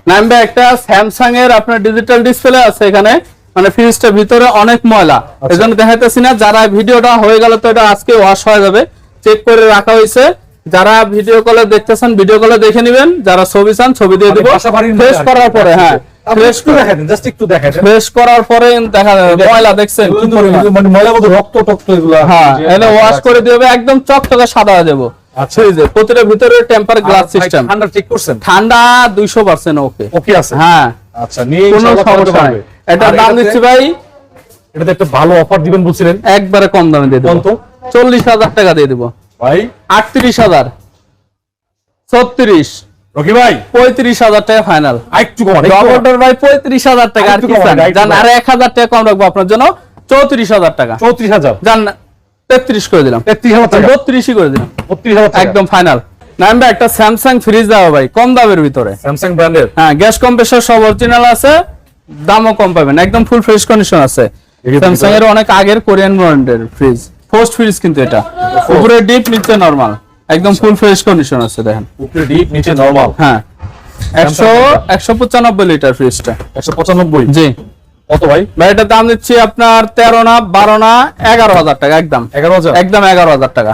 নাইম ভাই একটা স্যামসাং এর আপনার ডিজিটাল ডিসপ্লে আছে এখানে, মানে ফ্রিজটার ভিতরে অনেক ময়লা, এজন্য দেখাইতেছি না। যারা ভিডিওটা হয়ে গেল তো এটা আজকে ওয়াশ হয়ে যাবে, চেক করে রাখা হয়েছে। যারা ভিডিও কলে দেখতেছেন ভিডিও কলে দেখে নেবেন, যারা ছবি চান ছবি দিয়ে দিব ফ্রেশ করার পরে। হ্যাঁ ফ্রেশ করে দেখান, জাস্ট একটু দেখান। ফ্রেশ করার পরে দেখা যাবে ময়লা দেখছেন মানে ময়লা মতো রক্ত টক্ত এগুলো। হ্যাঁ এটা ওয়াশ করে দিবে, একদম চকচকে সাদা হয়ে যাবে। আচ্ছা প্রতিটা ভিতরে টেম্পার গ্লাস সিস্টেম। ঠান্ডা চেক করছেন? ঠান্ডা 200% ওকে ওকে আছে। হ্যাঁ আচ্ছা নিয়ে কোনো সমস্যা নাই। এটার দাম দিচ্ছি ভাই, এটাতে একটা ভালো অফার দিবেন বলছিলেন, একবারে কম দামে দিয়ে দেব। কত? 40,000 টাকা দিয়ে দেব ভাই। 38,000, 36, রকি ভাই 35,000 টাকা ফাইনাল। একটু কম ডবলটার ভাই 35,000 টাকা, আর কি চান? জান আর 1,000 টাকা কম রাখবো আপনার জন্য, 34,000 টাকা। 34,000 জান 33 করে দিলাম, 33,000 টাকা, 32 করে দিলাম, 32,000 টাকা একদম ফাইনাল। নাম ভাই একটা স্যামসাং ফ্রিজ দাও ভাই কম দামের ভিতরে, স্যামসাং ব্র্যান্ডের। হ্যাঁ গ্যাস কম্প্রেসর সব অরিজিনাল আছে, দামও কম পাবেন, একদম ফুল ফ্রেশ কন্ডিশন আছে। স্যামসাং এর অনেক আগের কোরিয়ান ব্র্যান্ডের ফ্রিজ, ফার্স্ট ফ্রিজ কিন্তু এটা, উপরে ডিপ নিচে নরমাল, একদম ফুল ফ্রেশ কন্ডিশন আছে দেখেন, উপরে ডিপ নিচে নরমাল। হ্যাঁ 195 লিটার ফ্রিজটা। 195 জি কত ভাই? ভাই এটার দাম দিচ্ছি আপনার 13 না 12 না 11,000 টাকা, একদম 11,000 একদম 11,000 টাকা।